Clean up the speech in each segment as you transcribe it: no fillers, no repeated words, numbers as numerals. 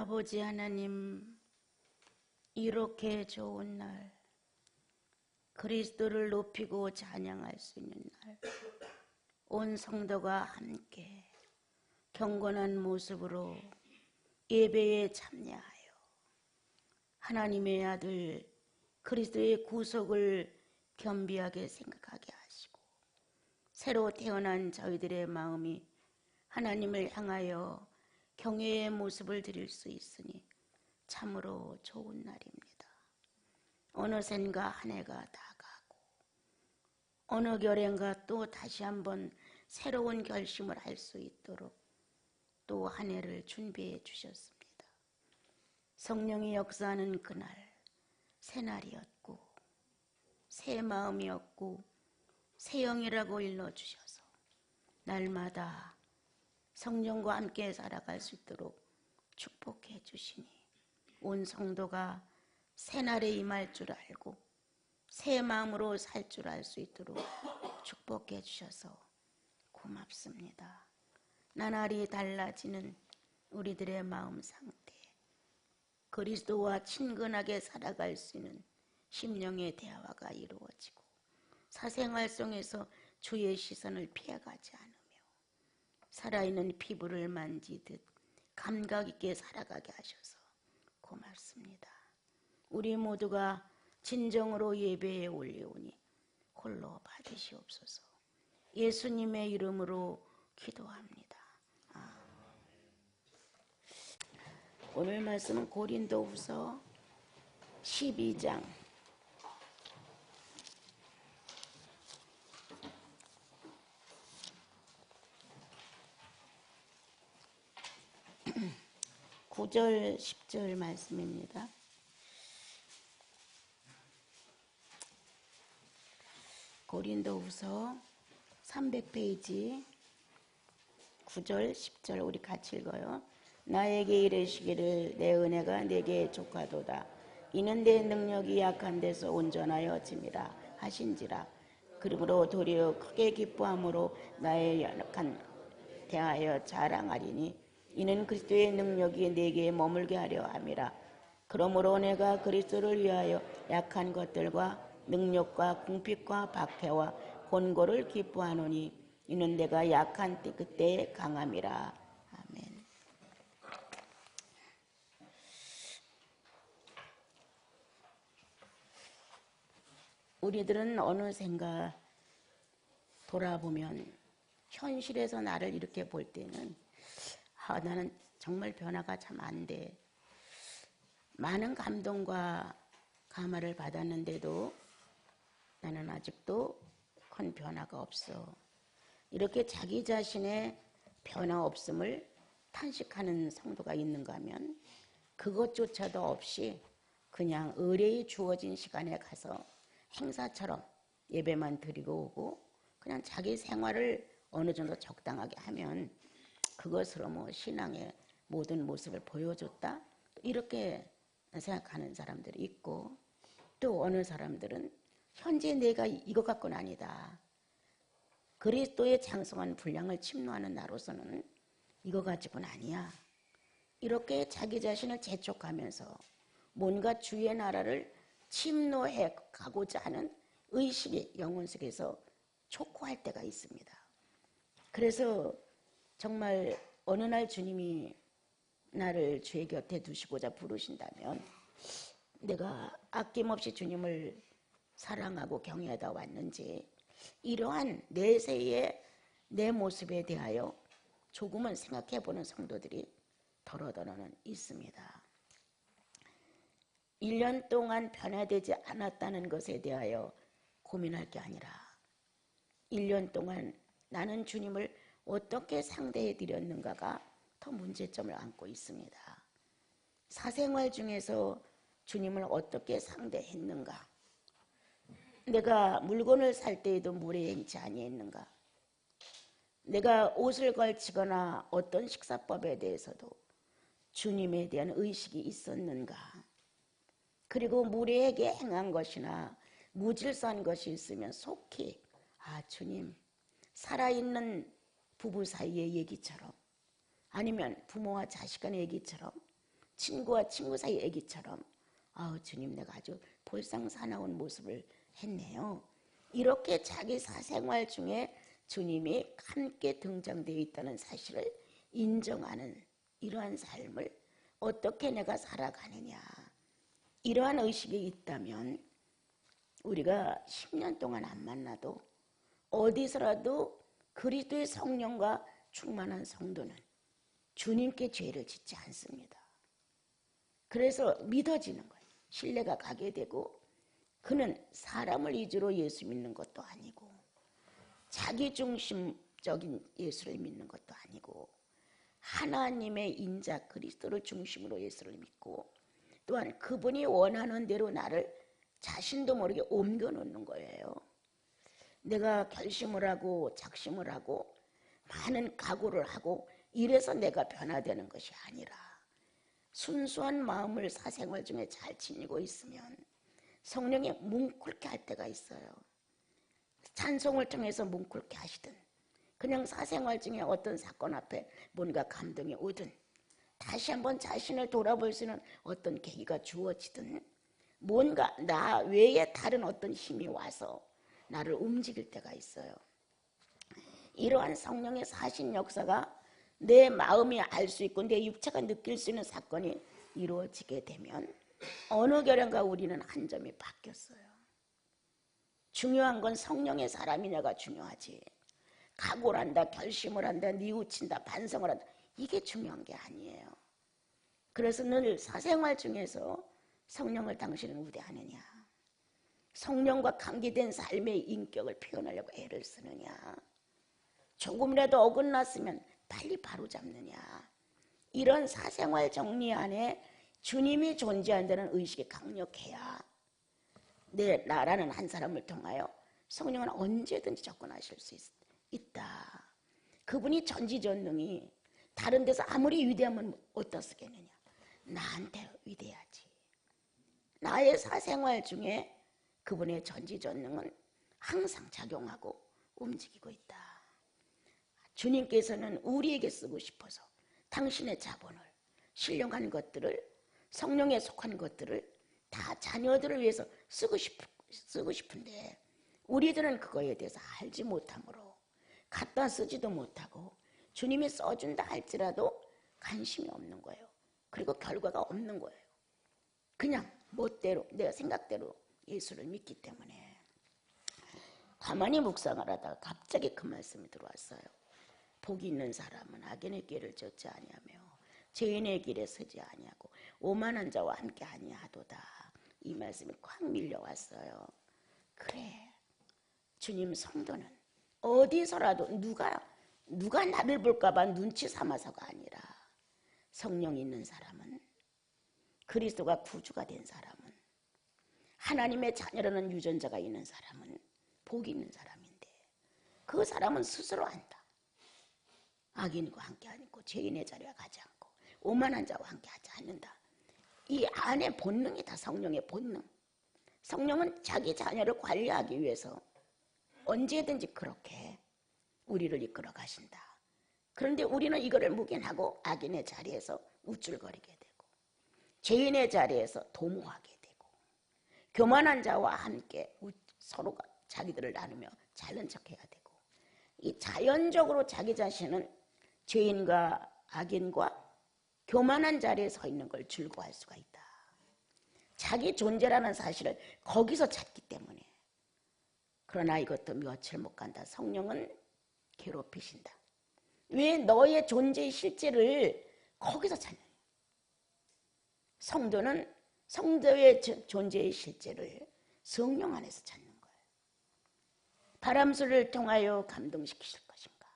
아버지 하나님, 이렇게 좋은 날, 그리스도를 높이고 찬양할 수 있는 날, 온 성도가 함께 경건한 모습으로 예배에 참여하여 하나님의 아들 그리스도의 구속을 겸비하게 생각하게 하시고, 새로 태어난 저희들의 마음이 하나님을 향하여 경외의 모습을 드릴 수 있으니 참으로 좋은 날입니다. 어느샌가 한 해가 다 가고 어느 결엔가 또 다시 한번 새로운 결심을 할 수 있도록 또 한 해를 준비해 주셨습니다. 성령이 역사하는 그날, 새 날이었고 새 마음이었고 새 영이라고 일러주셔서 날마다 성령과 함께 살아갈 수 있도록 축복해 주시니 온 성도가 새 날에 임할 줄 알고 새 마음으로 살 줄 알 수 있도록 축복해 주셔서 고맙습니다. 나날이 달라지는 우리들의 마음 상태, 그리스도와 친근하게 살아갈 수 있는 심령의 대화가 이루어지고 사생활 속에서 주의 시선을 피해가지 않으며 살아있는 피부를 만지듯 감각 있게 살아가게 하셔서 고맙습니다. 우리 모두가 진정으로 예배에 올려오니 홀로 받으시옵소서. 예수님의 이름으로 기도합니다. 오늘 말씀은 고린도후서 12장 9절 10절 말씀입니다. 고린도후서 300페이지 9절 10절 우리 같이 읽어요. 나에게 이르시기를 내 은혜가 내게 족하도다. 이는 내 능력이 약한 데서 온전하여 짐이라 하신지라. 그러므로 도리어 크게 기뻐함으로 나의 연약한 대하여 자랑하리니 이는 그리스도의 능력이 내게 머물게 하려 함이라. 그러므로 내가 그리스도를 위하여 약한 것들과 능력과 궁핍과 박해와 곤고를 기뻐하노니 이는 내가 약한 때 그때의 강함이라. 아멘. 우리들은 어느샌가 돌아보면 현실에서 나를 이렇게 볼 때는 나는 정말 변화가 참 안 돼. 많은 감동과 감화를 받았는데도 나는 아직도 큰 변화가 없어. 이렇게 자기 자신의 변화 없음을 탄식하는 성도가 있는가 하면 그것조차도 없이 그냥 의뢰에 주어진 시간에 가서 행사처럼 예배만 드리고 오고 그냥 자기 생활을 어느 정도 적당하게 하면 그것으로 뭐 신앙의 모든 모습을 보여줬다 이렇게 생각하는 사람들이 있고, 또 어느 사람들은 현재 내가 이것 갖고는 아니다. 그리스도의 장성한 분량을 침노하는 나로서는 이거 가지고는 아니야. 이렇게 자기 자신을 재촉하면서 뭔가 주의 나라를 침노해 가고자 하는 의식이 영혼 속에서 촉구할 때가 있습니다. 그래서 정말 어느 날 주님이 나를 주의 곁에 두시고자 부르신다면 내가 아낌없이 주님을 사랑하고 경외하다 왔는지 이러한 내세의 내 모습에 대하여 조금은 생각해보는 성도들이 더러더러는 있습니다. 1년 동안 변화되지 않았다는 것에 대하여 고민할 게 아니라 1년 동안 나는 주님을 어떻게 상대해 드렸는가가 더 문제점을 안고 있습니다. 사생활 중에서 주님을 어떻게 상대했는가? 내가 물건을 살 때에도 무례행치 아니했는가? 내가 옷을 걸치거나 어떤 식사법에 대해서도 주님에 대한 의식이 있었는가? 그리고 무례하게 행한 것이나 무질서한 것이 있으면 속히 주님, 살아있는 부부 사이의 얘기처럼 아니면 부모와 자식 간의 얘기처럼 친구와 친구 사이 얘기처럼 아우 주님 내가 아주 볼상사나운 모습을 했네요. 이렇게 자기 사생활 중에 주님이 함께 등장되어 있다는 사실을 인정하는 이러한 삶을 어떻게 내가 살아가느냐, 이러한 의식이 있다면 우리가 10년 동안 안 만나도 어디서라도 그리스도의 성령과 충만한 성도는 주님께 죄를 짓지 않습니다. 그래서 믿어지는 거예요. 신뢰가 가게 되고, 그는 사람을 위주로 예수 믿는 것도 아니고 자기중심적인 예수를 믿는 것도 아니고 하나님의 인자 그리스도를 중심으로 예수를 믿고, 또한 그분이 원하는 대로 나를 자신도 모르게 옮겨놓는 거예요. 내가 결심을 하고 작심을 하고 많은 각오를 하고 이래서 내가 변화되는 것이 아니라 순수한 마음을 사생활 중에 잘 지니고 있으면 성령이 뭉클게 할 때가 있어요. 찬송을 통해서 뭉클게 하시든, 그냥 사생활 중에 어떤 사건 앞에 뭔가 감동이 오든, 다시 한번 자신을 돌아볼 수 있는 어떤 계기가 주어지든, 뭔가 나 외에 다른 어떤 힘이 와서 나를 움직일 때가 있어요. 이러한 성령의 사신 역사가 내 마음이 알 수 있고 내 육체가 느낄 수 있는 사건이 이루어지게 되면 어느 결연가 우리는 한 점이 바뀌었어요. 중요한 건 성령의 사람이냐가 중요하지, 각오를 한다, 결심을 한다, 뉘우친다, 반성을 한다, 이게 중요한 게 아니에요. 그래서 늘 사생활 중에서 성령을 당신은 우대하느냐, 성령과 관계된 삶의 인격을 표현하려고 애를 쓰느냐, 조금이라도 어긋났으면 빨리 바로잡느냐, 이런 사생활 정리 안에 주님이 존재한다는 의식이 강력해야 나라는 한 사람을 통하여 성령은 언제든지 접근하실 수 있다. 그분이 전지전능이 다른 데서 아무리 위대하면 어디다 쓰겠느냐, 나한테 위대하지. 나의 사생활 중에 그분의 전지전능은 항상 작용하고 움직이고 있다. 주님께서는 우리에게 쓰고 싶어서 당신의 자본을, 신령한 것들을, 성령에 속한 것들을 다 자녀들을 위해서 쓰고 싶은데 우리들은 그거에 대해서 알지 못하므로 갖다 쓰지도 못하고 주님이 써준다 할지라도 관심이 없는 거예요. 그리고 결과가 없는 거예요. 그냥 멋대로 내 생각대로 예수를 믿기 때문에. 가만히 묵상을 하다가 갑자기 그 말씀이 들어왔어요. 복이 있는 사람은 악인의 길을 쫓지 아니하며 죄인의 길에 서지 아니하고 오만한 자와 함께 아니하도다. 이 말씀이 꽉 밀려왔어요. 그래, 주님 성도는 어디서라도 누가 나를 볼까 봐 눈치 삼아서가 아니라, 성령 있는 사람은, 그리스도가 구주가 된 사람은, 하나님의 자녀라는 유전자가 있는 사람은 복이 있는 사람인데, 그 사람은 스스로 안다. 악인과 함께 않고 죄인의 자리에 가지 않고 오만한 자와 함께 하지 않는다. 이 안의 본능이 다 성령의 본능. 성령은 자기 자녀를 관리하기 위해서 언제든지 그렇게 우리를 이끌어 가신다. 그런데 우리는 이거를 묵인하고 악인의 자리에서 우쭐거리게 되고 죄인의 자리에서 도모하게 되고 교만한 자와 함께 서로가 자기들을 나누며 잘난 척해야 되고, 이 자연적으로 자기 자신은 죄인과 악인과 교만한 자리에 서 있는 걸 즐거워할 수가 있다. 자기 존재라는 사실을 거기서 찾기 때문에. 그러나 이것도 며칠 못 간다. 성령은 괴롭히신다. 왜 너의 존재의 실제를 거기서 찾느냐. 성도는 성도의 존재의 실제를 성령 안에서 찾는 거예요. 바람소리를 통하여 감동시키실 것인가,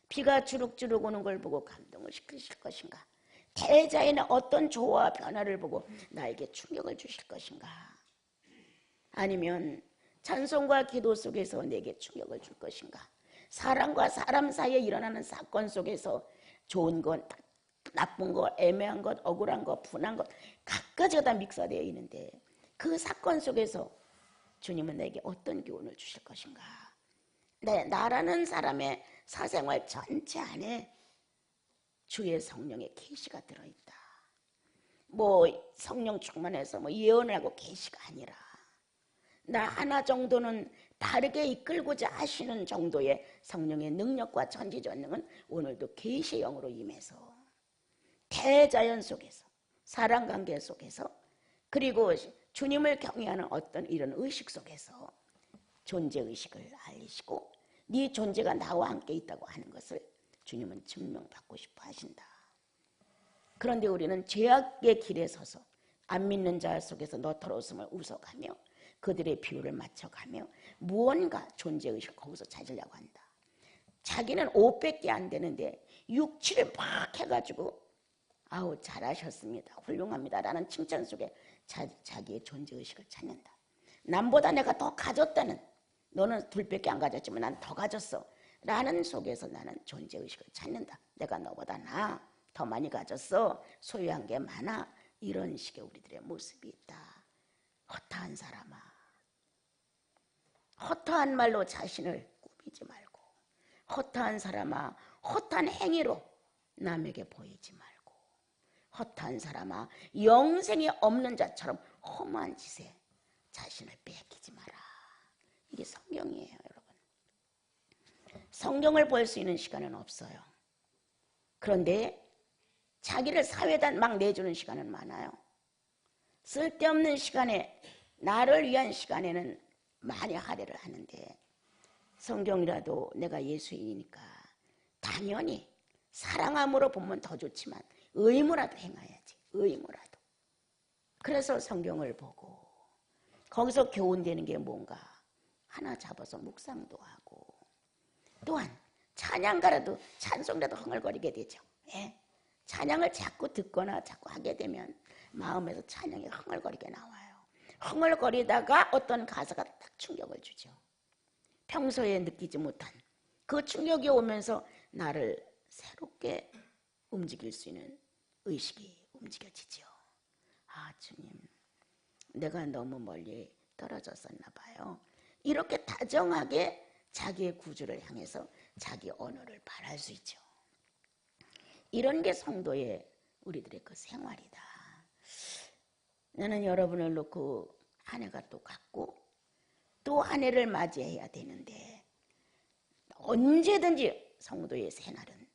비가 주룩주룩 오는 걸 보고 감동을 시키실 것인가, 대자연의 어떤 조화와 변화를 보고 나에게 충격을 주실 것인가, 아니면 찬송과 기도 속에서 내게 충격을 줄 것인가, 사람과 사람 사이에 일어나는 사건 속에서 좋은 것, 나쁜 것, 애매한 것, 억울한 것, 분한 것 각가지가 다 믹서되어 있는데 그 사건 속에서 주님은 내게 어떤 교훈을 주실 것인가. 나라는 사람의 사생활 전체 안에 주의 성령의 계시가 들어있다. 뭐 성령 충만해서 뭐 예언을 하고 계시가 아니라 나 하나 정도는 바르게 이끌고자 하시는 정도의 성령의 능력과 전지전능은 오늘도 계시의 영으로 임해서 대자연 속에서 사랑관계 속에서 그리고 주님을 경외하는 어떤 이런 의식 속에서 존재의식을 알리시고 네 존재가 나와 함께 있다고 하는 것을 주님은 증명받고 싶어 하신다. 그런데 우리는 죄악의 길에 서서 안 믿는 자 속에서 너털었음을 웃어가며 그들의 비유를 맞춰가며 무언가 존재의식을 거기서 찾으려고 한다. 자기는 500개 안 되는데 6, 7을 막 해가지고 아우 잘하셨습니다, 훌륭합니다 라는 칭찬 속에 자기의 존재의식을 찾는다. 남보다 내가 더 가졌다는, 너는 2배밖에 안 가졌지만 난 더 가졌어 라는 속에서 나는 존재의식을 찾는다. 내가 너보다 더 많이 가졌어, 소유한 게 많아. 이런 식의 우리들의 모습이 있다. 허탄한 사람아, 허탄한 말로 자신을 꾸미지 말고, 허탄한 사람아 허탄한 행위로 남에게 보이지 말고, 허탄한 사람아 영생이 없는 자처럼 험한 짓에 자신을 뺏기지 마라. 이게 성경이에요. 여러분, 성경을 볼 수 있는 시간은 없어요. 그런데 자기를 사회에다 막 내주는 시간은 많아요. 쓸데없는 시간에, 나를 위한 시간에는 많이 할애를 하는데 성경이라도 내가 예수인이니까 당연히 사랑함으로 보면 더 좋지만 의무라도 행해야지. 의무라도. 그래서 성경을 보고 거기서 교훈되는 게 뭔가 하나 잡아서 묵상도 하고, 또한 찬양가라도 찬송이라도 흥얼거리게 되죠. 예? 찬양을 자꾸 듣거나 자꾸 하게 되면 마음에서 찬양이 흥얼거리게 나와요. 흥얼거리다가 어떤 가사가 딱 충격을 주죠. 평소에 느끼지 못한 그 충격이 오면서 나를 새롭게 움직일 수 있는 의식이 움직여지죠. 아, 주님, 내가 너무 멀리 떨어졌었나 봐요. 이렇게 다정하게 자기의 구주를 향해서 자기 언어를 말할 수 있죠. 이런 게 성도의 우리들의 그 생활이다. 나는 여러분을 놓고 한 해가 또 갔고 또 한 해를 맞이해야 되는데, 언제든지 성도의 새날은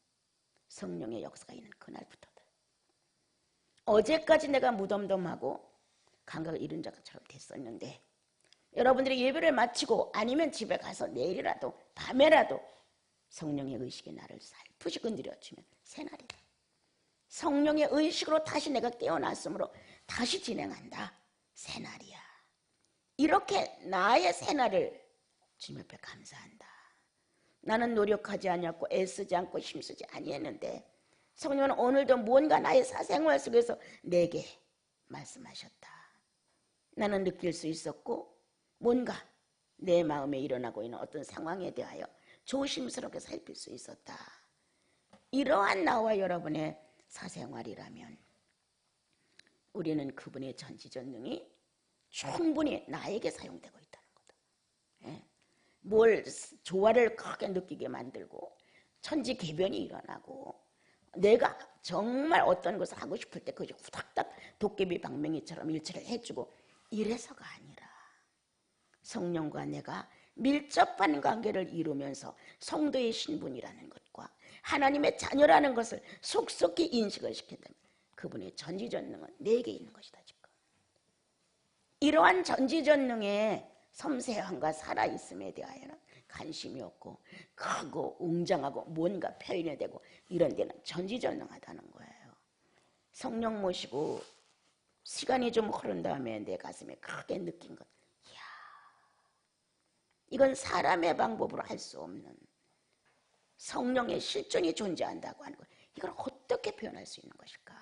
성령의 역사가 있는 그날부터다. 어제까지 내가 무덤덤하고 감각을 잃은 자처럼 됐었는데 여러분들이 예배를 마치고 아니면 집에 가서 내일이라도 밤에라도 성령의 의식이 나를 살포시 건드려주면 새날이다. 성령의 의식으로 다시 내가 깨어났으므로 다시 진행한다. 새날이야. 이렇게 나의 새날을 주님 앞에 감사한다. 나는 노력하지 않았고 애쓰지 않고 힘쓰지 아니했는데 성령은 오늘도 무언가 나의 사생활 속에서 내게 말씀하셨다. 나는 느낄 수 있었고 뭔가 내 마음에 일어나고 있는 어떤 상황에 대하여 조심스럽게 살필 수 있었다. 이러한 나와 여러분의 사생활이라면 우리는 그분의 전지전능이 충분히 나에게 사용되고 있다는 거다. 예? 뭘 조화를 크게 느끼게 만들고 천지개변이 일어나고 내가 정말 어떤 것을 하고 싶을 때 그것이 후닥닥 도깨비 방맹이처럼 일치를 해주고 이래서가 아니라 성령과 내가 밀접한 관계를 이루면서 성도의 신분이라는 것과 하나님의 자녀라는 것을 속속히 인식을 시킨다면 그분의 전지전능은 내게 있는 것이다. 지금 이러한 전지전능의 섬세함과 살아있음에 대하여는 관심이 없고 크고 웅장하고 뭔가 표현이 되고 이런 데는 전지전능하다는 거예요. 성령 모시고 시간이 좀 흐른 다음에 내 가슴에 크게 느낀 것, 이야, 이건 사람의 방법으로 할 수 없는 성령의 실존이 존재한다고 하는 것, 이걸 어떻게 표현할 수 있는 것일까?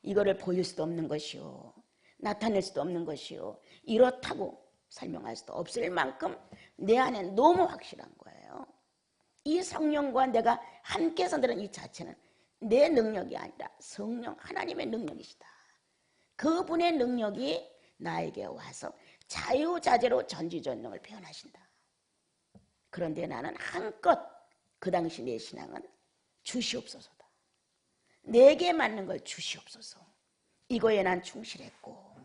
이거를 보일 수도 없는 것이요, 나타낼 수도 없는 것이요, 이렇다고 설명할 수도 없을 만큼 내 안에 너무 확실한 거예요. 이 성령과 내가 함께 서는 이 자체는 내 능력이 아니라 성령 하나님의 능력이시다. 그분의 능력이 나에게 와서 자유자재로 전지전능을 표현하신다. 그런데 나는 한껏 그 당시 내 신앙은 주시옵소서다. 내게 맞는 걸 주시옵소서. 이거에 난 충실했고,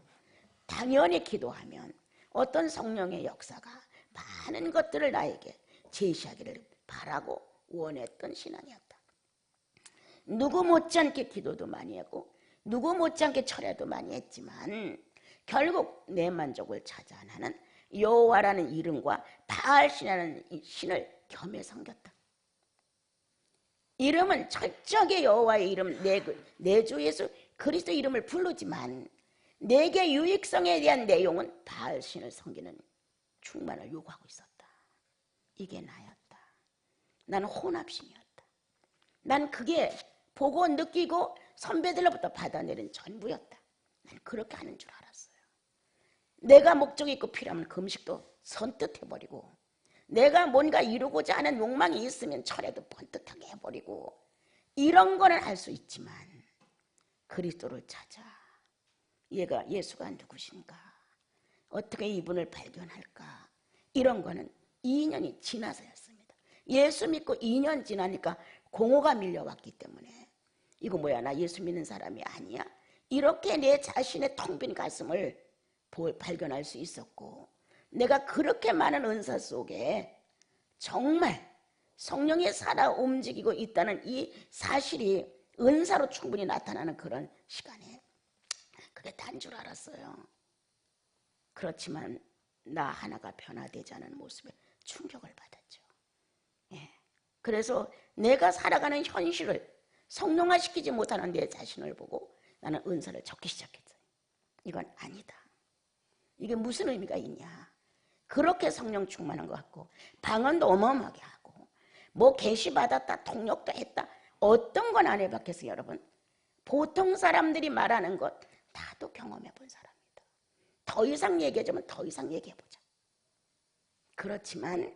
당연히 기도하면 어떤 성령의 역사가 많은 것들을 나에게 제시하기를 바라고 원했던 신앙이었다. 누구 못지않게 기도도 많이 하고 누구 못지않게 철야도 많이 했지만 결국 내 만족을 찾아 나는 여호와라는 이름과 바알신이라는 신을 겸해 섬겼다. 이름은 철저하게 여호와의 이름, 내 주 예수 그리스도 이름을 부르지만 내게 유익성에 대한 내용은 바알신을 섬기는 충만을 요구하고 있었다. 이게 나였다. 나는 혼합신이었다. 난 그게 보고 느끼고 선배들로부터 받아내린 전부였다. 난 그렇게 하는 줄 알았어요. 내가 목적이 있고 필요하면 금식도 선뜻 해버리고, 내가 뭔가 이루고자 하는 욕망이 있으면 철회도 번뜩하게 해버리고, 이런 거는 할 수 있지만 그리스도를 찾아 예수가 누구신가, 어떻게 이분을 발견할까, 이런 거는 2년이 지나서였습니다. 예수 믿고 2년 지나니까 공허가 밀려왔기 때문에 이거 뭐야, 나 예수 믿는 사람이 아니야? 이렇게 내 자신의 텅 빈 가슴을 발견할 수 있었고, 내가 그렇게 많은 은사 속에 정말 성령이 살아 움직이고 있다는 이 사실이 은사로 충분히 나타나는 그런 시간에 그게 단 줄 알았어요. 그렇지만 나 하나가 변화되지 않은 모습에 충격을 받았죠. 예. 그래서 내가 살아가는 현실을 성령화시키지 못하는 내 자신을 보고 나는 은사를 적기 시작했어요. 이건 아니다. 이게 무슨 의미가 있냐. 그렇게 성령 충만한 것 같고 방언도 어마어마하게 하고 뭐 계시 받았다 통역도 했다 어떤 건 안 해봤겠어요. 여러분, 보통 사람들이 말하는 것 다도 경험해 본 사람이다. 더 이상 얘기하자면 더 이상 얘기해보자. 그렇지만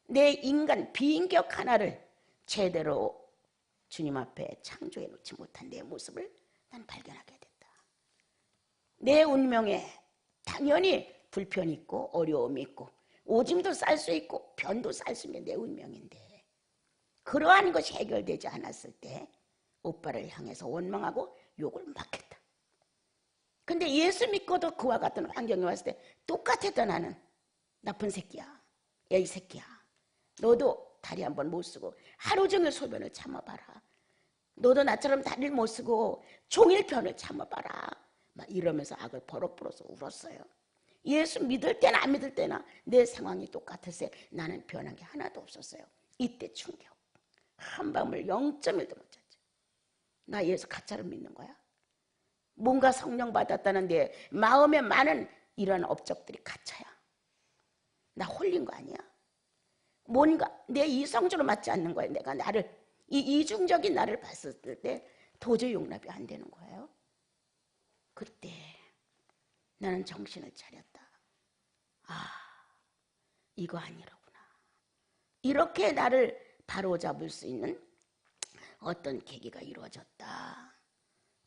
내 인간 비인격 하나를 제대로 주님 앞에 창조해 놓지 못한 내 모습을 난 발견하게 됐다. 내 운명에 당연히 불편이 있고 어려움이 있고 오줌도 쌀 수 있고 변도 쌀 수 있는 내 운명인데, 그러한 것이 해결되지 않았을 때 오빠를 향해서 원망하고 욕을 막 했다. 근데 예수 믿고도 그와 같은 환경에 왔을 때 똑같았다. 나는 나쁜 새끼야, 야 이 새끼야, 너도 다리 한 번 못 쓰고 하루 종일 소변을 참아봐라, 너도 나처럼 다리를 못 쓰고 종일 편을 참아봐라, 막 이러면서 악을 버럭버럭 울었어요. 예수 믿을 때나 안 믿을 때나 내 상황이 똑같았어요. 나는 변한 게 하나도 없었어요. 이때 충격. 한밤을 0.1도 못 잤죠. 나 예수 가짜로 믿는 거야? 뭔가 성령 받았다는 내 마음에 많은 이런 업적들이 가짜야. 나 홀린 거 아니야? 뭔가 내 이성적으로 맞지 않는 거야. 내가 나를 이 이중적인 나를 봤을 때 도저히 용납이 안 되는 거예요. 그때 나는 정신을 차렸다. 아, 이거 아니라구나. 이렇게 나를 바로잡을 수 있는 어떤 계기가 이루어졌다.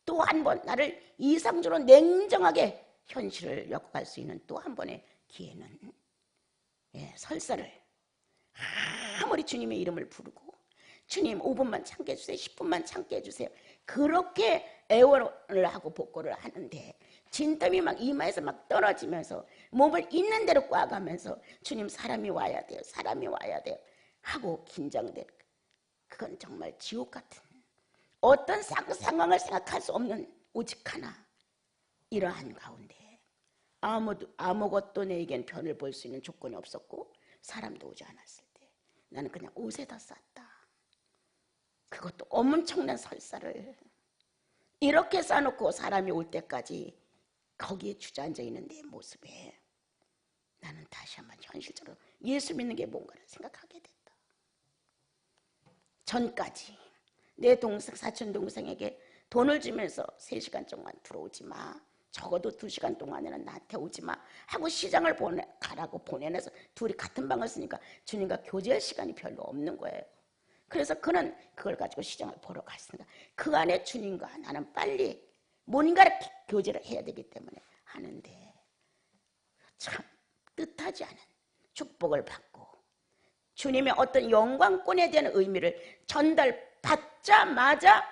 또 한 번 나를 이상적으로 냉정하게 현실을 엮어갈 수 있는 또 한 번의 기회는 설사를 아무리 주님의 이름을 부르고 주님 5분만 참게 해주세요, 10분만 참게 해주세요, 그렇게 애원을 하고 복고를 하는데 진땀이 막 이마에서 막 떨어지면서 몸을 있는 대로 꽈가면서 주님 사람이 와야 돼요, 사람이 와야 돼요 하고 긴장된, 그건 정말 지옥 같은, 어떤 상황을 생각할 수 없는 오직 하나, 이러한 가운데 아무것도 내겐 변을 볼 수 있는 조건이 없었고 사람도 오지 않았을 때 나는 그냥 옷에다 쌌다. 그것도 엄청난 설사를 이렇게 싸놓고 사람이 올 때까지 거기에 주저앉아 있는 내 모습에 나는 다시 한번 현실적으로 예수 믿는 게 뭔가를 생각하게 됐다. 전까지 내 사촌 동생에게 돈을 주면서 3시간 동안 들어오지 마, 적어도 2시간 동안에는 나한테 오지 마 하고 시장을 가라고 보내놔서 둘이 같은 방을 쓰니까 주님과 교제할 시간이 별로 없는 거예요. 그래서 그는 그걸 가지고 시장을 보러 갔으니까 그 안에 주님과 나는 빨리 뭔가를 교제를 해야 되기 때문에 하는데, 참 뜻하지 않은 축복을 받고 주님의 어떤 영광권에 대한 의미를 전달받자마자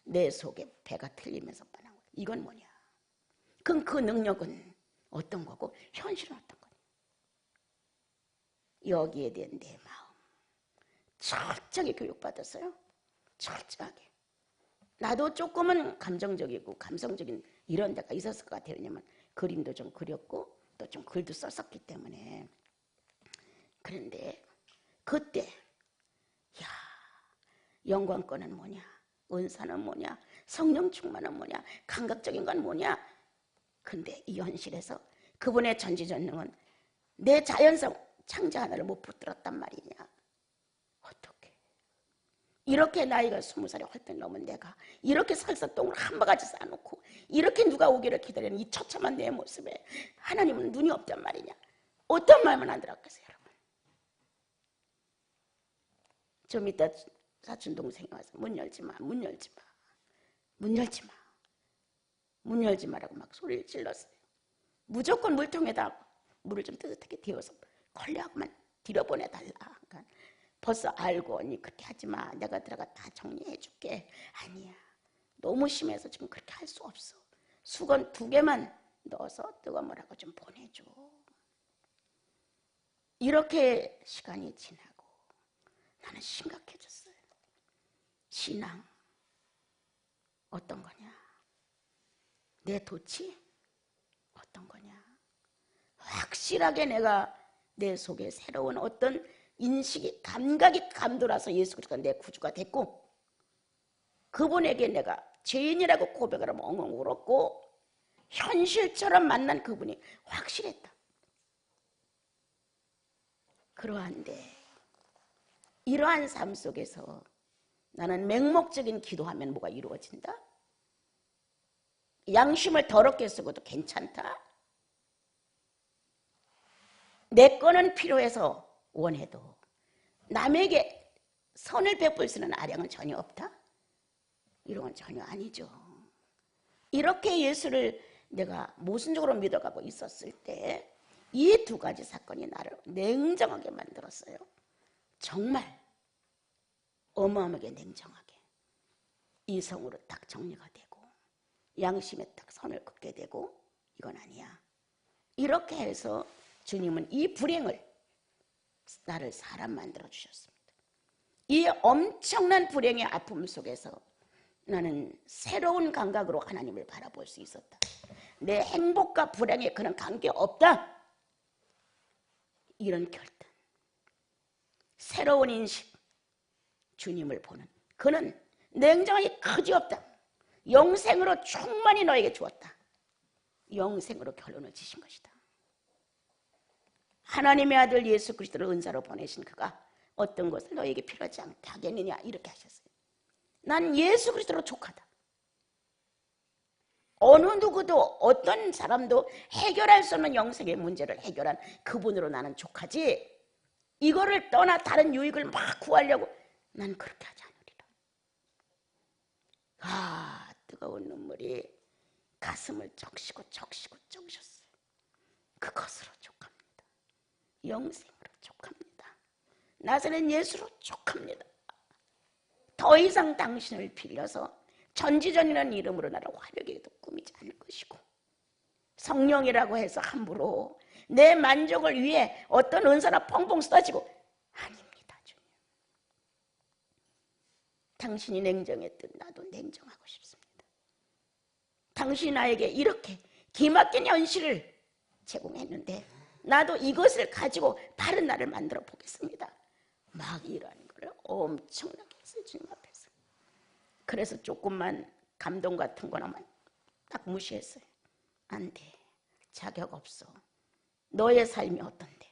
내 속에 배가 틀리면서 뻔한 거예요. 이건 뭐냐? 그럼 그 능력은 어떤 거고 현실은 어떤 거냐? 여기에 대한 내 마음 철저하게 교육받았어요. 철저하게. 나도 조금은 감정적이고 감성적인 이런 데가 있었을 것 같아요. 왜냐면 그림도 좀 그렸고 또 좀 글도 썼었기 때문에. 그런데 그때 야, 영광권은 뭐냐? 은사는 뭐냐? 성령 충만은 뭐냐? 감각적인 건 뭐냐? 근데 이 현실에서 그분의 전지전능은 내 자연성 창자 하나를 못 붙들었단 말이냐? 어떻게? 이렇게 나이가 20살이 헐떡 넘은 내가 이렇게 설사똥을 한 바가지 쌓아놓고 이렇게 누가 오기를 기다리는 이 처참한 내 모습에 하나님은 눈이 없단 말이냐? 어떤 마음은 안 들었겠어요, 여러분? 좀 이따 사촌동생이 와서 문 열지 마, 문 열지 마, 문 열지 마, 문 열지 마라고 막 소리를 질렀어요. 무조건 물통에다 물을 좀 뜨뜻하게 데워서 걸레하고만 들여보내달라. 그러니까 벌써 알고 언니 그렇게 하지 마. 내가 들어가 다 정리해 줄게. 아니야. 너무 심해서 지금 그렇게 할 수 없어. 수건 2개만 넣어서 뜨거운 물하고 좀 보내줘. 이렇게 시간이 지나고 나는 심각해졌어요. 신앙 어떤 거냐? 내 도치 어떤 거냐? 확실하게 내가 내 속에 새로운 어떤 인식이 감각이 감돌아서 예수 그리스도가 내 구주가 됐고 그분에게 내가 죄인이라고 고백을 하면 엉엉 울었고 현실처럼 만난 그분이 확실했다. 그러한데 이러한 삶 속에서 나는 맹목적인 기도하면 뭐가 이루어진다? 양심을 더럽게 쓰고도 괜찮다? 내 거는 필요해서 원해도 남에게 선을 베풀 수 있는 아량은 전혀 없다? 이런 건 전혀 아니죠. 이렇게 예수를 내가 모순적으로 믿어가고 있었을 때 이 2가지 사건이 나를 냉정하게 만들었어요. 정말 어마어마하게 냉정하게 이성으로 딱 정리가 되고 양심에 딱 선을 긋게 되고 이건 아니야. 이렇게 해서 주님은 이 불행을 나를 사람 만들어 주셨습니다. 이 엄청난 불행의 아픔 속에서 나는 새로운 감각으로 하나님을 바라볼 수 있었다. 내 행복과 불행에 그런 관계없다. 이런 결단, 새로운 인식, 주님을 보는 그는 냉정하게 그지없다. 영생으로 충만히 너에게 주었다. 영생으로 결론을 지신 것이다. 하나님의 아들 예수 그리스도를 은사로 보내신 그가 어떤 것을 너에게 필요하지 않게 하겠느냐 이렇게 하셨어요. 난 예수 그리스도로 족하다. 어느 누구도 어떤 사람도 해결할 수 없는 영생의 문제를 해결한 그분으로 나는 족하지 이거를 떠나 다른 유익을 막 구하려고 난 그렇게 하지 않으리라. 아, 뜨거운 눈물이 가슴을 적시고 적셨어요. 그것으로 족합니다. 영생으로 족합니다. 나사렛 예수로 족합니다. 더 이상 당신을 빌려서 전지전이라는 이름으로 나를 화려하게도 꾸미지 않을 것이고 성령이라고 해서 함부로 내 만족을 위해 어떤 은사나 펑펑 쏟아지고 아닙니다. 주님. 당신이 냉정했듯 나도 냉정하고 싶습니다. 당신이 나에게 이렇게 기막힌 현실을 제공했는데 나도 이것을 가지고 바른 나를 만들어 보겠습니다. 막 이러는 거를 엄청나게 했어요. 주님 앞에서. 그래서 조금만 감동 같은 거나만 딱 무시했어요. 안 돼. 자격 없어. 너의 삶이 어떤데?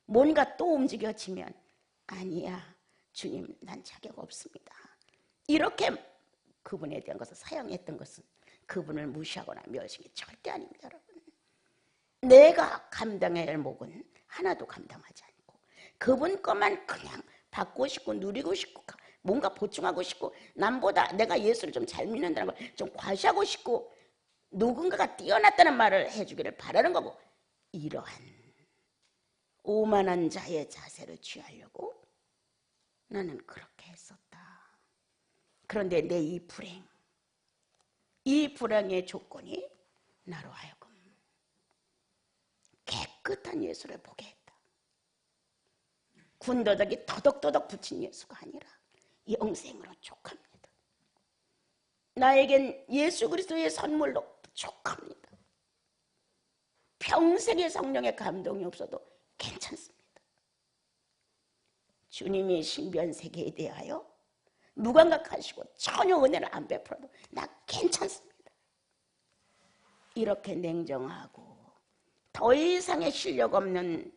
뭔가 또 움직여지면 아니야. 주님 난 자격 없습니다. 이렇게 그분에 대한 것을 사용했던 것은 그분을 무시하거나 멸시한 게 절대 아닙니다. 여러분. 내가 감당해야 할 몫은 하나도 감당하지 않고 그분 것만 그냥 받고 싶고 누리고 싶고 뭔가 보충하고 싶고 남보다 내가 예수를 좀 잘 믿는다는 걸 좀 과시하고 싶고 누군가가 뛰어났다는 말을 해주기를 바라는 거고 이러한 오만한 자의 자세를 취하려고 나는 그렇게 했었다. 그런데 내 이 불행 이 불행의 조건이 나로 하여금 깨끗한 예수를 보게 했다. 군더더기 더덕더덕 붙인 예수가 아니라 영생으로 족합니다. 나에겐 예수 그리스도의 선물로 족합니다. 평생의 성령의 감동이 없어도 괜찮습니다. 주님이 신변세계에 대하여 무감각하시고 전혀 은혜를 안 베풀어도 나 괜찮습니다. 이렇게 냉정하고 더 이상의 실력 없는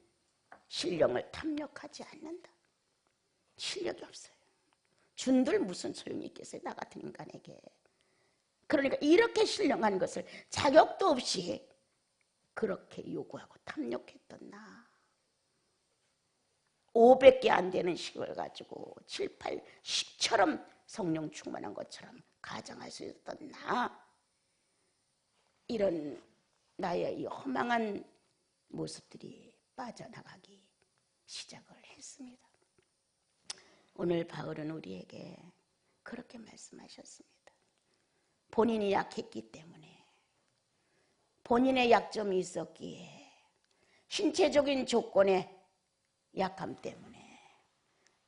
신령을 탐욕하지 않는다. 실력이 없어요. 준들 무슨 소용이 있겠어요, 나 같은 인간에게. 그러니까 이렇게 신령한 것을 자격도 없이 그렇게 요구하고 탐욕했던 나, 500개 안 되는 식을 가지고 7, 8, 10처럼 성령 충만한 것처럼 가정할 수 있었던 나, 이런 나의 이 허망한 모습들이 빠져나가기 시작을 했습니다. 오늘 바울은 우리에게 그렇게 말씀하셨습니다. 본인이 약했기 때문에, 본인의 약점이 있었기에, 신체적인 조건의 약함 때문에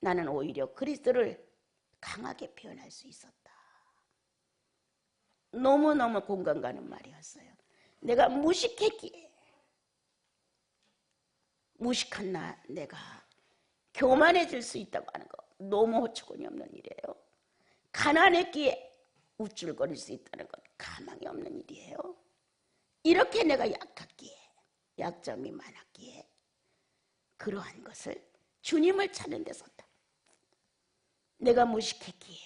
나는 오히려 그리스도를 강하게 표현할 수 있었다. 너무너무 공감 가는 말이었어요. 내가 무식했기에, 무식한 내가 교만해질 수 있다고 하는 거 너무 어처구니 없는 일이에요. 가난했기에 우쭐거릴 수 있다는 건 가망이 없는 일이에요. 이렇게 내가 약했기에, 약점이 많았기에 그러한 것을 주님을 찾는 데 썼다. 내가 무식했기에.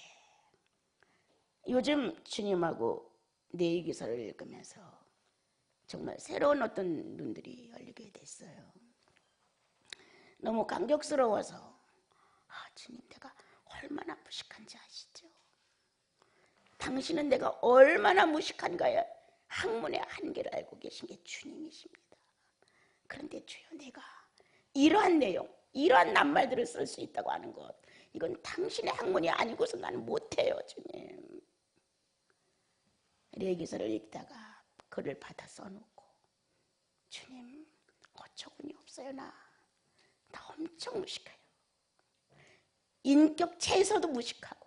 요즘 주님하고 내위기서를 읽으면서 정말 새로운 어떤 눈들이 열리게 됐어요. 너무 감격스러워서, 주님, 내가 얼마나 무식한지 아시죠? 당신은 내가 얼마나 무식한가에 학문의 한계를 알고 계신 게 주님이십니다. 그런데 주여, 내가 이러한 내용, 이러한 낱말들을 쓸 수 있다고 하는 것, 이건 당신의 학문이 아니고서 나는 못해요, 주님. 레기서를 읽다가 글을 받아 써놓고, 주님, 어처구니 없어요. 나 엄청 무식해요. 인격체에서도 무식하고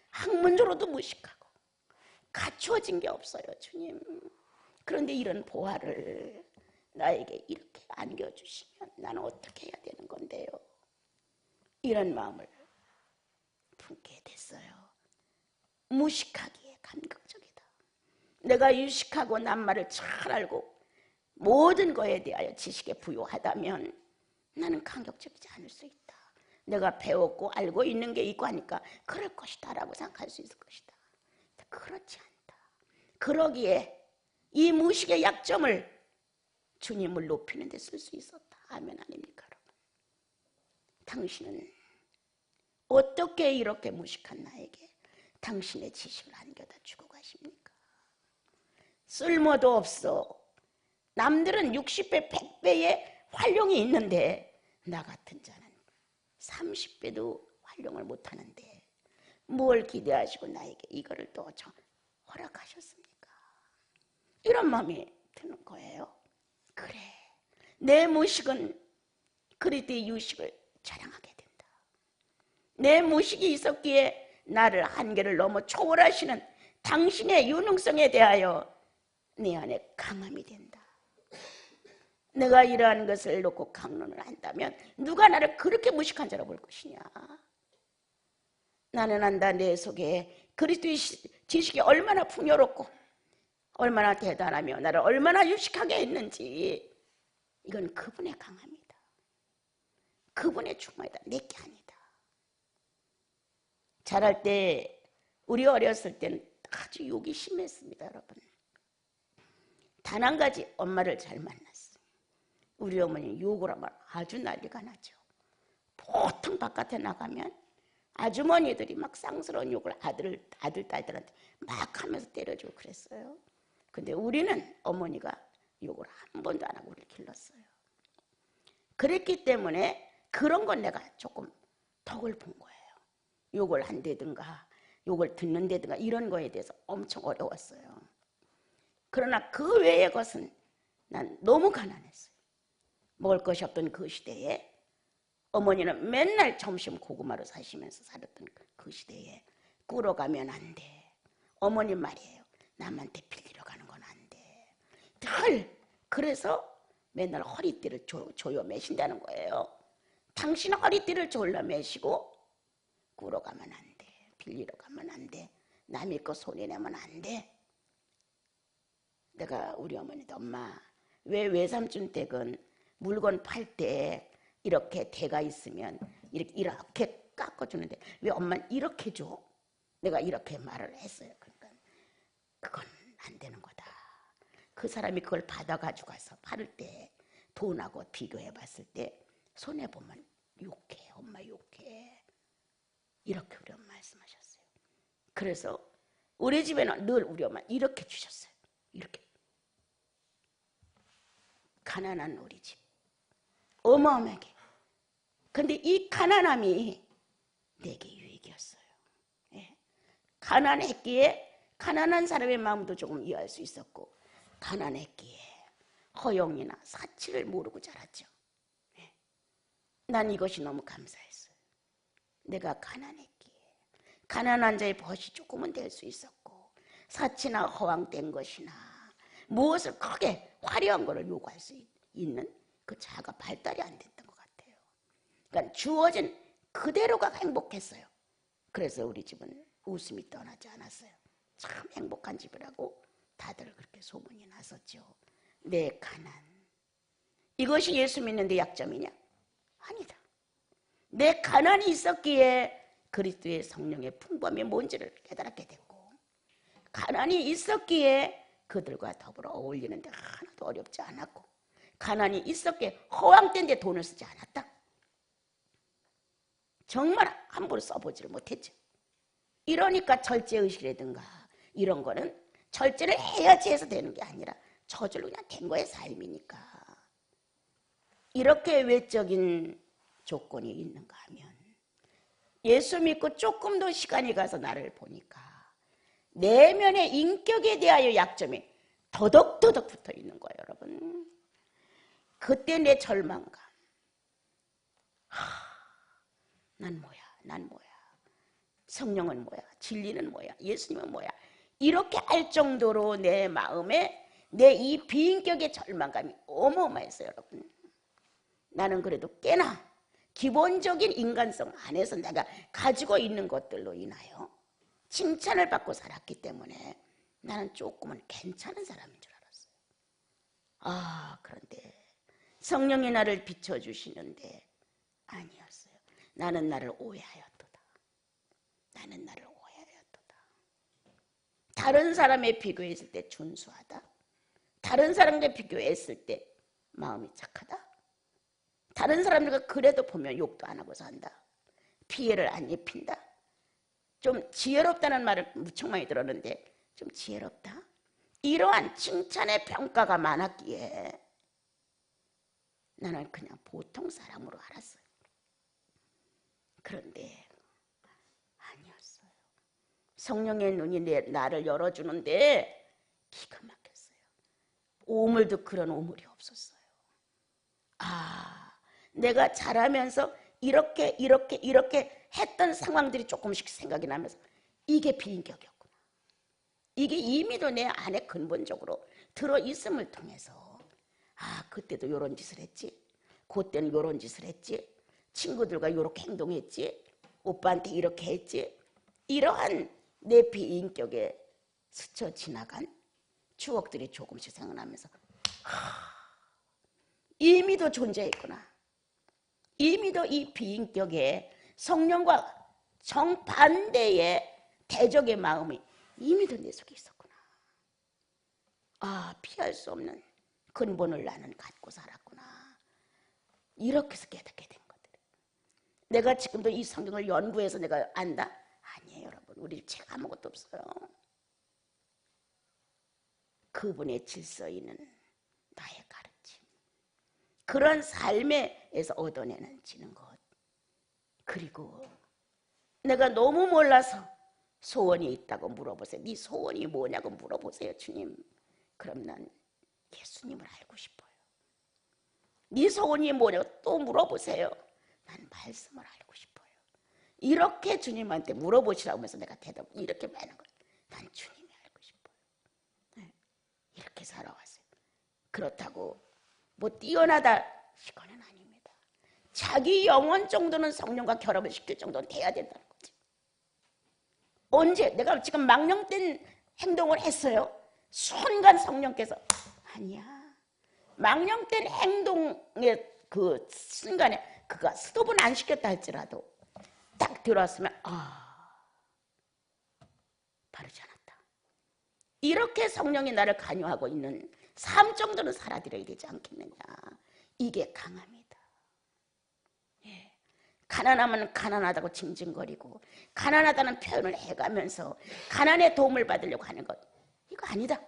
학문적으로도 무식하고 갖추어진 게 없어요, 주님. 그런데 이런 보화를 나에게 이렇게 안겨주시면 나는 어떻게 해야 되는 건데요? 이런 마음을 품게 됐어요. 무식하기에 감격적이다. 내가 유식하고 낱말을 잘 알고 모든 것에 대하여 지식에 부유하다면 나는 감격적이지 않을 수 있다. 내가 배웠고 알고 있는 게 있고 하니까 그럴 것이다 라고 생각할 수 있을 것이다. 그렇지 않다. 그러기에 이 무식의 약점을 주님을 높이는 데 쓸 수 있었다. 아멘 아닙니까, 여러분? 당신은 어떻게 이렇게 무식한 나에게 당신의 지식을 안겨다 주고 가십니까? 쓸모도 없어. 남들은 60배, 100배의 활용이 있는데 나 같은 자는 30배도 활용을 못하는데 뭘 기대하시고 나에게 이거를 또 허락하셨습니까? 이런 마음이 드는 거예요. 그래, 내 무식은 그리스도의 유식을 자랑하게 된다. 내 무식이 있었기에 나를 한계를 넘어 초월하시는 당신의 유능성에 대하여 내 안에 강함이 된다. 내가 이러한 것을 놓고 강론을 한다면 누가 나를 그렇게 무식한 자로 볼 것이냐. 나는 안다. 내 속에 그리스도의 지식이 얼마나 풍요롭고 얼마나 대단하며 나를 얼마나 유식하게 했는지, 이건 그분의 강함이다. 그분의 충만이다. 내게 아니다. 자랄 때, 우리 어렸을 때는 아주 욕이 심했습니다, 여러분. 단 한 가지, 엄마를 잘 만났어요. 우리 어머니 욕을 하면 아주 난리가 나죠. 보통 바깥에 나가면 아주머니들이 막 쌍스러운 욕을 아들, 딸들한테 막 하면서 때려주고 그랬어요. 근데 우리는 어머니가 욕을 한 번도 안 하고 우리를 길렀어요. 그랬기 때문에 그런 건 내가 조금 덕을 본 거예요. 욕을 한다든가 욕을 듣는다든가 이런 거에 대해서 엄청 어려웠어요. 그러나 그 외의 것은 난 너무 가난했어요. 먹을 것이 없던 그 시대에 어머니는 맨날 점심 고구마로 사시면서 살았던 그 시대에 꿇어가면 안 돼. 어머니 말이에요. 남한테 빌리러 가는 건 안 돼. 늘 그래서 맨날 허리띠를 조여 매신다는 거예요. 당신 허리띠를 졸라 매시고 꿇어가면 안 돼. 빌리러 가면 안 돼. 남의 거 손해내면 안 돼. 내가 우리 어머니도 엄마 왜 외삼촌 댁은 물건 팔 때 이렇게 대가 있으면 이렇게 깎아주는데 왜 엄마는 이렇게 줘? 내가 이렇게 말을 했어요. 그러니까 그건 안 되는 거다. 그 사람이 그걸 받아가지고 가서 팔을 때 돈하고 비교해 봤을 때 손해보면 욕해. 엄마 욕해. 이렇게 우리 엄마 말씀하셨어요. 그래서 우리 집에는 늘 우리 엄마 이렇게 주셨어요. 이렇게. 가난한 우리 집. 어마어마하게. 근데 이 가난함이 내게 유익이었어요. 예. 가난했기에 가난한 사람의 마음도 조금 이해할 수 있었고 가난했기에 허용이나 사치를 모르고 자랐죠. 예. 난 이것이 너무 감사했어요. 내가 가난했기에 가난한 자의 벗이 조금은 될 수 있었고 사치나 허황된 것이나 무엇을 크게 화려한 것을 요구할 수 있는 그 자아가 발달이 안 됐던 것 같아요. 그러니까 주어진 그대로가 행복했어요. 그래서 우리 집은 웃음이 떠나지 않았어요. 참 행복한 집이라고 다들 그렇게 소문이 났었죠. 내 가난. 이것이 예수 믿는데 약점이냐? 아니다. 내 가난이 있었기에 그리스도의 성령의 풍부함이 뭔지를 깨달았게 됐고 가난이 있었기에 그들과 더불어 어울리는데 하나도 어렵지 않았고 가난이 있었기에 허황된데 돈을 쓰지 않았다. 정말 함부로 써보지를 못했죠. 이러니까 절제의식이라든가 이런 거는 절제를 해야지 해서 되는 게 아니라 저절로 그냥 된 거의 삶이니까. 이렇게 외적인 조건이 있는가 하면 예수 믿고 조금 더 시간이 가서 나를 보니까 내면의 인격에 대하여 약점이 더덕더덕 붙어 있는 거예요, 여러분. 그때 내 절망감. 난 뭐야? 난 뭐야? 성령은 뭐야? 진리는 뭐야? 예수님은 뭐야? 이렇게 할 정도로 내 마음에 내 이 비인격의 절망감이 어마어마했어요, 여러분. 나는 그래도 꽤나 기본적인 인간성 안에서 내가 가지고 있는 것들로 인하여 칭찬을 받고 살았기 때문에 나는 조금은 괜찮은 사람인 줄 알았어요. 아, 그런데 성령이 나를 비춰주시는데 아니었어요. 나는 나를 오해하였도다. 나는 나를 오해하였도다. 다른 사람에 비교했을 때 준수하다. 다른 사람과 비교했을 때 마음이 착하다. 다른 사람들과 그래도 보면 욕도 안 하고 산다. 피해를 안 입힌다. 좀 지혜롭다는 말을 무척 많이 들었는데 좀 지혜롭다. 이러한 칭찬의 평가가 많았기에 나는 그냥 보통 사람으로 알았어요. 그런데 아니었어요. 성령의 눈이 나를 열어주는데 기가 막혔어요. 오물도 그런 오물이 없었어요. 아, 내가 자라면서 이렇게 했던 상황들이 조금씩 생각이 나면서 이게 비인격이었구나. 이게 이미도 내 안에 근본적으로 들어있음을 통해서 아, 그때도 이런 짓을 했지. 그때는 이런 짓을 했지. 친구들과 이렇게 행동했지. 오빠한테 이렇게 했지. 이러한 내 비인격에 스쳐 지나간 추억들이 조금씩 생각나면서 이미도 존재했구나. 이미도 이 비인격에 성령과 정반대의 대적의 마음이 이미도 내 속에 있었구나. 아, 피할 수 없는 근본을 나는 갖고 살았구나. 이렇게 해서 깨닫게 된 것들. 내가 지금도 이 성경을 연구해서 내가 안다? 아니에요, 여러분. 우리 집 책 아무것도 없어요. 그분의 질서에는 나의 가르침. 그런 삶에서 얻어내는 것. 그리고 내가 너무 몰라서 소원이 있다고 물어보세요. 네 소원이 뭐냐고 물어보세요, 주님. 그럼 난 예수님을 알고 싶어요. 네 소원이 뭐냐고 또 물어보세요. 난 말씀을 알고 싶어요. 이렇게 주님한테 물어보시라고 하면서 내가 대답 이렇게 많은 거예요. 난 주님이 알고 싶어요. 네. 이렇게 살아왔어요. 그렇다고 뭐 뛰어나다 이거는 아닙니다. 자기 영혼 정도는 성령과 결합을 시킬 정도는 돼야 된다는 거죠. 언제 내가 지금 망령된 행동을 했어요. 순간 성령께서 아니야. 망령된 행동의 그 순간에 그가 스톱은 안 시켰다 할지라도 딱 들어왔으면 바르지 않았다. 이렇게 성령이 나를 간여하고 있는 삶 정도는 살아드려야 되지 않겠느냐. 이게 강함이다. 예. 가난하면 가난하다고 징징거리고 가난하다는 표현을 해가면서 가난의 도움을 받으려고 하는 것 이거 아니다.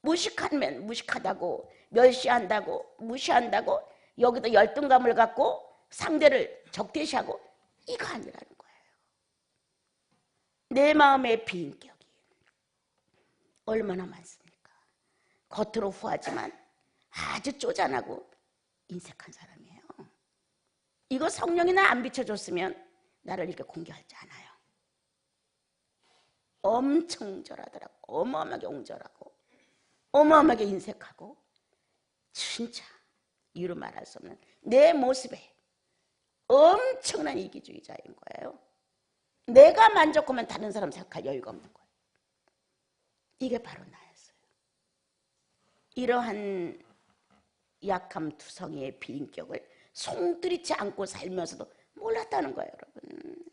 무식하면 무식하다고 멸시한다고 무시한다고 여기도 열등감을 갖고 상대를 적대시하고 이거 아니라는 거예요. 내 마음의 비인격이 얼마나 많습니까? 겉으로 후하지만 아주 쪼잔하고 인색한 사람이에요. 이거 성령이 나 안 비춰줬으면 나를 이렇게 공격하지 않아요. 엄청 옹졸하더라고. 어마어마하게 옹졸하고 어마어마하게 인색하고 진짜 이루 말할 수 없는 내 모습에 엄청난 이기주의자인 거예요. 내가 만족하면 다른 사람 생각할 여유가 없는 거예요. 이게 바로 나였어요. 이러한 약함 투성이의 비인격을 송두리치 않고 살면서도 몰랐다는 거예요, 여러분.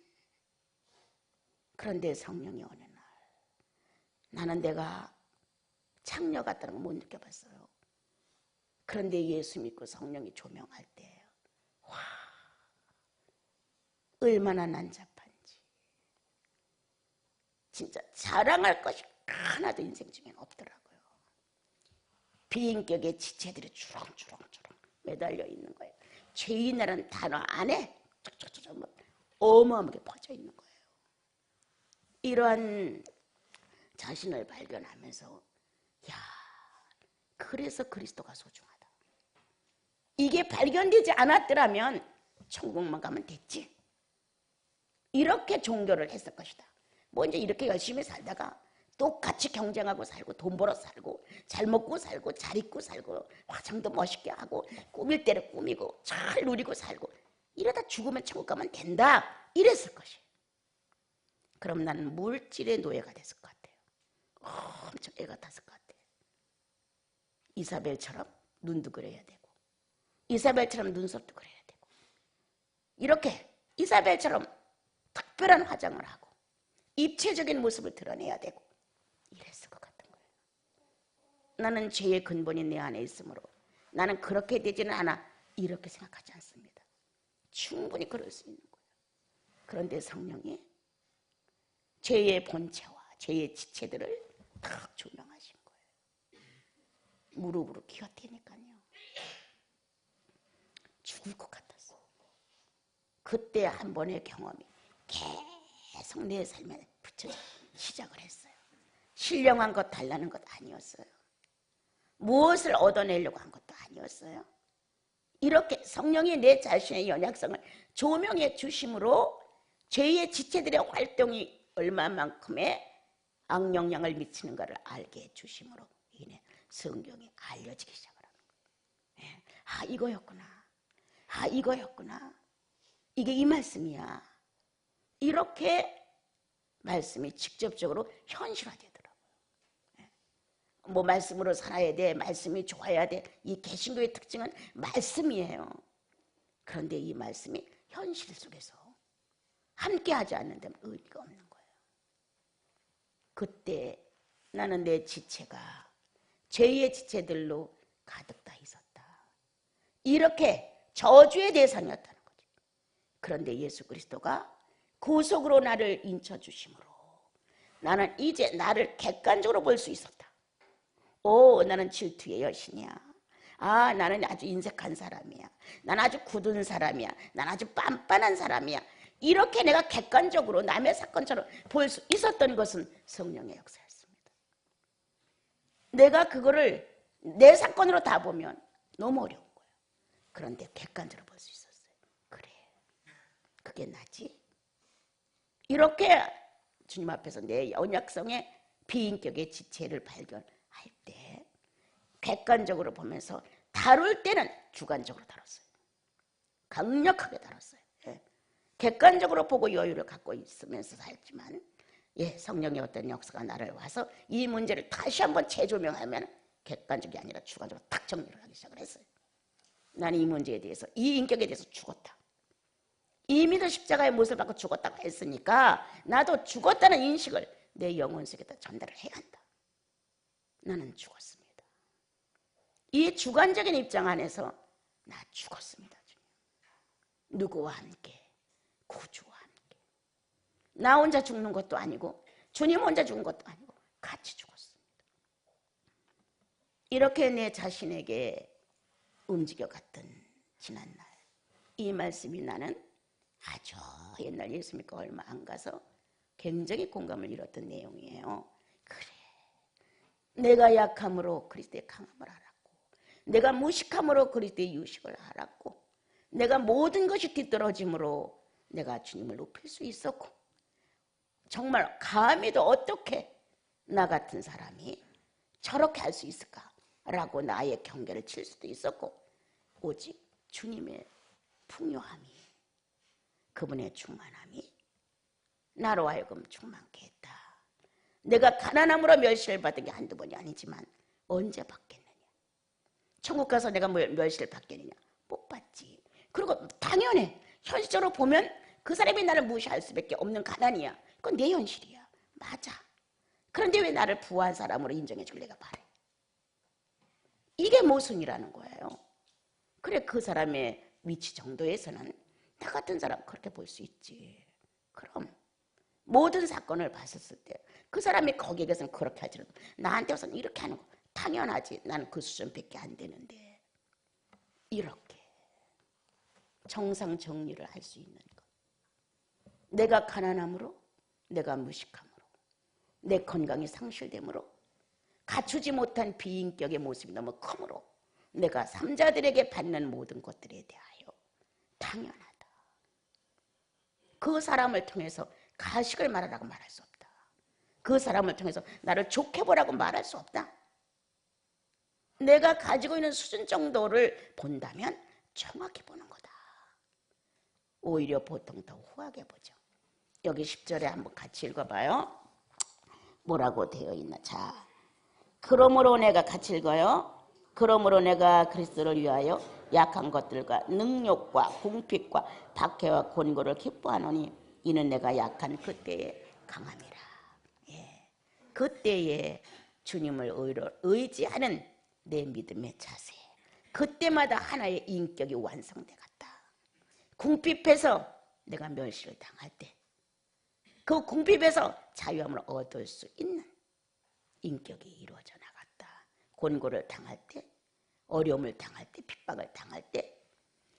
그런데 성령이 어느 날 나는 내가 창녀 같다는 걸 못 느껴봤어요. 그런데 예수 믿고 성령이 조명할 때 와, 얼마나 난잡한지. 진짜 자랑할 것이 하나도 인생 중에는 없더라고요. 비인격의 지체들이 주렁주렁 매달려 있는 거예요. 죄인이라는 단어 안에 어마어마하게 퍼져 있는 거예요. 이러한 자신을 발견하면서 야, 그래서 그리스도가 소중하다. 이게 발견되지 않았더라면 천국만 가면 됐지. 이렇게 종교를 했을 것이다. 뭐 이제 이렇게 열심히 살다가 똑같이 경쟁하고 살고 돈 벌어 살고 잘 먹고 살고 잘 입고 살고 화장도 멋있게 하고 꾸밀 때를 꾸미고 잘 누리고 살고 이러다 죽으면 천국 가면 된다. 이랬을 것이에요. 그럼 나는 물질의 노예가 됐을 것 같아요. 엄청 애가 탔을 것 같아요. 이사벨처럼 눈도 그려야 되고 이사벨처럼 눈썹도 그려야 되고 이렇게 이사벨처럼 특별한 화장을 하고 입체적인 모습을 드러내야 되고 이랬을 것 같은 거예요. 나는 죄의 근본이 내 안에 있으므로 나는 그렇게 되지는 않아 이렇게 생각하지 않습니다. 충분히 그럴 수 있는 거예요. 그런데 성령이 죄의 본체와 죄의 지체들을 딱 조명하신 거예요. 무릎으로 기어태니까요. 죽을 것 같았어. 그때 한 번의 경험이 계속 내 삶에 붙여져 시작을 했어요. 신령한 것 달라는 것 아니었어요. 무엇을 얻어내려고 한 것도 아니었어요. 이렇게 성령이 내 자신의 연약성을 조명해 주심으로 죄의 지체들의 활동이 얼마만큼의 악영향을 미치는가를 알게 해 주심으로 인해 성경이 알려지기 시작을 하는 거예요. 아, 이거였구나. 아, 이거였구나. 이게 이 말씀이야. 이렇게 말씀이 직접적으로 현실화되더라고요. 뭐 말씀으로 살아야 돼, 말씀이 좋아야 돼. 이 개신교의 특징은 말씀이에요. 그런데 이 말씀이 현실 속에서 함께하지 않는 데는 의미가 없는 거예요. 그때 나는 내 지체가 죄의 지체들로 가득 다 있었다. 이렇게 저주의 대상이었다는 거죠. 그런데 예수 그리스도가 구속으로 나를 인쳐주심으로 나는 이제 나를 객관적으로 볼 수 있었다. 오, 나는 질투의 여신이야. 아, 나는 아주 인색한 사람이야. 난 아주 굳은 사람이야. 난 아주 빤빤한 사람이야. 이렇게 내가 객관적으로 남의 사건처럼 볼 수 있었던 것은 성령의 역사였습니다. 내가 그거를 내 사건으로 다 보면 너무 어려운 거예요. 그런데 객관적으로 볼 수 있었어요. 그래, 그게 나지. 이렇게 주님 앞에서 내 언약성의 비인격의 지체를 발견할 때 객관적으로 보면서 다룰 때는 주관적으로 다뤘어요. 강력하게 다뤘어요. 예. 객관적으로 보고 여유를 갖고 있으면서 살지만 성령의 어떤 역사가 나를 와서 이 문제를 다시 한번 재조명하면 객관적이 아니라 주관적으로 딱 정리를 하기 시작을 했어요. 나는 이 문제에 대해서, 이 인격에 대해서 죽었다. 이미도 십자가의 못을 받고 죽었다고 했으니까 나도 죽었다는 인식을 내 영혼 속에다 전달을 해야 한다. 나는 죽었습니다. 이 주관적인 입장 안에서 나 죽었습니다. 누구와 함께? 구주와 함께. 나 혼자 죽는 것도 아니고 주님 혼자 죽은 것도 아니고 같이 죽었습니다. 이렇게 내 자신에게 움직여갔던 지난날 이 말씀이 나는 아주 옛날 예수 믿고 얼마 안 가서 굉장히 공감을 잃었던 내용이에요. 그래, 내가 약함으로 그리스도의 강함을 알았고, 내가 무식함으로 그리스도의 유식을 알았고, 내가 모든 것이 뒤떨어짐으로 내가 주님을 높일 수 있었고, 정말 감히도 어떻게 나 같은 사람이 저렇게 할 수 있을까라고 나의 경계를 칠 수도 있었고, 오직 주님의 풍요함이, 그분의 충만함이 나로 하여금 충만케 했다. 내가 가난함으로 멸시를 받은 게 한두 번이 아니지만 언제 받겠느냐. 천국 가서 내가 멸시를 받겠느냐. 못 받지. 그리고 당연해. 현실적으로 보면 그 사람이 나를 무시할 수밖에 없는 가난이야. 그건 내 현실이야. 맞아. 그런데 왜 나를 부한 사람으로 인정해 줄래가 바래. 이게 모순이라는 거예요. 그래, 그 사람의 위치 정도에서는 나 같은 사람 그렇게 볼 수 있지. 그럼 모든 사건을 봤었을 때 그 사람이 거기에 대해서는 그렇게 하지 않고 나한테 와서는 이렇게 하는 거 당연하지. 나는 그 수준밖에 안 되는데. 이렇게 정상 정리를 할 수 있는 것. 내가 가난함으로, 내가 무식함으로, 내 건강이 상실됨으로, 갖추지 못한 비인격의 모습이 너무 크므로 내가 삼자들에게 받는 모든 것들에 대하여 당연하다. 그 사람을 통해서 가식을 말하라고 말할 수 없다. 그 사람을 통해서 나를 좋게 보라고 말할 수 없다. 내가 가지고 있는 수준 정도를 본다면 정확히 보는 거다. 오히려 보통 더 후하게 보죠. 여기 10절에 한번 같이 읽어봐요. 뭐라고 되어 있나. 자, 그러므로 내가 같이 읽어요. 그러므로 내가 그리스도를 위하여 약한 것들과 능욕과 궁핍과 박해와 곤고를 기뻐하노니 이는 내가 약한 그때에 강함이라. 예. 그때에 주님을 의지하는 내 믿음의 자세. 그때마다 하나의 인격이 완성돼 갔다. 궁핍해서 내가 멸시를 당할 때, 그 궁핍에서 자유함을 얻을 수 있는 인격이 이루어져 나갔다. 곤고를 당할 때, 어려움을 당할 때, 핍박을 당할 때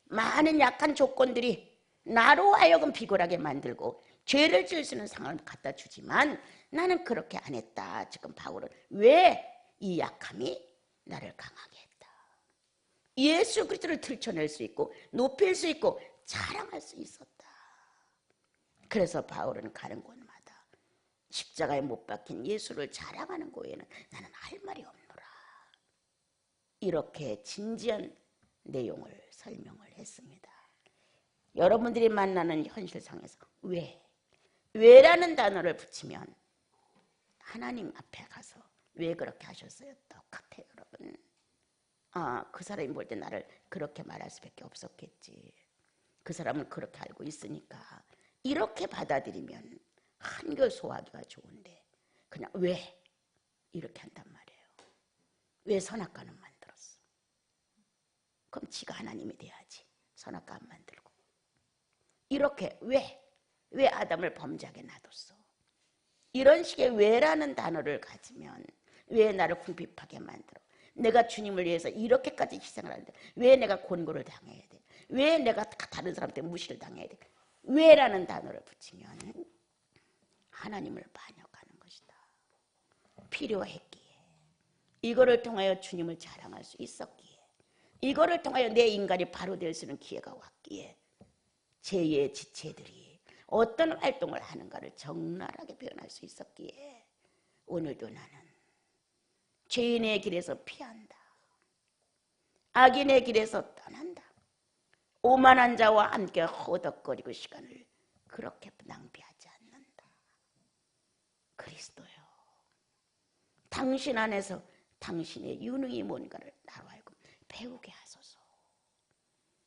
많은 약한 조건들이 나로 하여금 비굴하게 만들고 죄를 지을 수 있는 상황을 갖다 주지만 나는 그렇게 안 했다. 지금 바울은 왜 이 약함이 나를 강하게 했다. 예수 그리스도를 들춰낼 수 있고 높일 수 있고 자랑할 수 있었다. 그래서 바울은 가는 곳마다 십자가에 못 박힌 예수를 자랑하는 거에는 나는 할 말이 없노라. 이렇게 진지한 내용을 설명을 했습니다. 여러분들이 만나는 현실상에서 왜라는 단어를 붙이면 하나님 앞에 가서 왜 그렇게 하셨어요? 똑같아요, 여러분. 그 사람이 볼 때 나를 그렇게 말할 수밖에 없었겠지. 그 사람은 그렇게 알고 있으니까. 이렇게 받아들이면 한결 소화하기가 좋은데 그냥 왜 이렇게 한단 말이에요. 왜 선악과는 만들었어? 그럼 지가 하나님이 돼야지. 선악과 안 만들고. 이렇게 왜 아담을 범죄하게 놔뒀어? 이런 식의 왜라는 단어를 가지면 왜 나를 궁핍하게 만들어? 내가 주님을 위해서 이렇게까지 희생을 하는데 왜 내가 곤고를 당해야 돼? 왜 내가 다른 사람한테 무시를 당해야 돼? 왜라는 단어를 붙이면 하나님을 반역하는 것이다. 필요했기에 이거를 통하여 주님을 자랑할 수 있었기에, 이거를 통하여 내 인간이 바로 될 수 있는 기회가 왔기에 제2의 지체들이 어떤 활동을 하는가를 적나라하게 표현할 수 있었기에 오늘도 나는 죄인의 길에서 피한다. 악인의 길에서 떠난다. 오만한 자와 함께 허덕거리고 시간을 그렇게 낭비하지 않는다. 그리스도요, 당신 안에서 당신의 유능이 뭔가를 나로 하여금 배우게 하소서.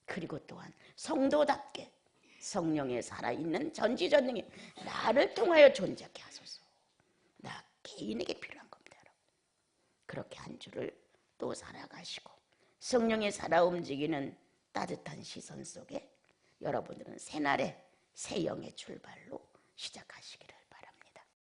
그리고 또한 성도답게 성령의 살아있는 전지전능이 나를 통하여 존재하게 하소서. 나 개인에게 필요한 겁니다, 여러분. 그렇게 한 주를 또 살아가시고 성령이 살아 움직이는 따뜻한 시선 속에 여러분들은 새날의 새 영의 출발로 시작하시기를